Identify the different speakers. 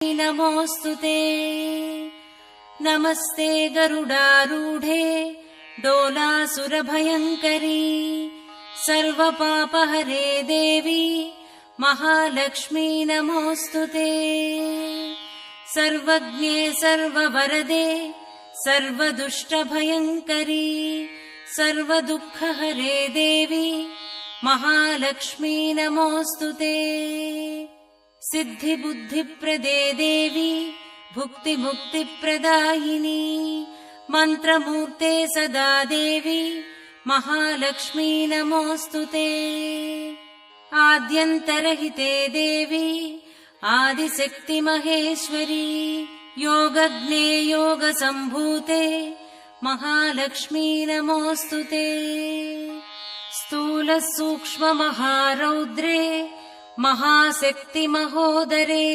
Speaker 1: नमोऽस्तुते। नमस्ते गरुडारूढे डोलासुरभयङ्करी सर्वपापहरे देवी महालक्ष्मी नमोऽस्तुते। सर्वज्ञे सर्ववरदे सर्वदुष्टभयङ्करी सर्वदुःखहरे देवी महालक्ष्मी नमोऽस्तुते। सिद्धिबुद्धिप्रदे देवी भुक्तिमुक्तिप्रदायिनी मन्त्रमूर्ते सदा देवी महालक्ष्मी नमोऽस्तुते। आद्यन्तरहिते देवी आदिशक्तिमहेश्वरी योगज्ञे योगसम्भूते महालक्ष्मी नमोऽस्तुते। स्थूलसूक्ष्ममहारौद्रे महाशक्तिमहोदरे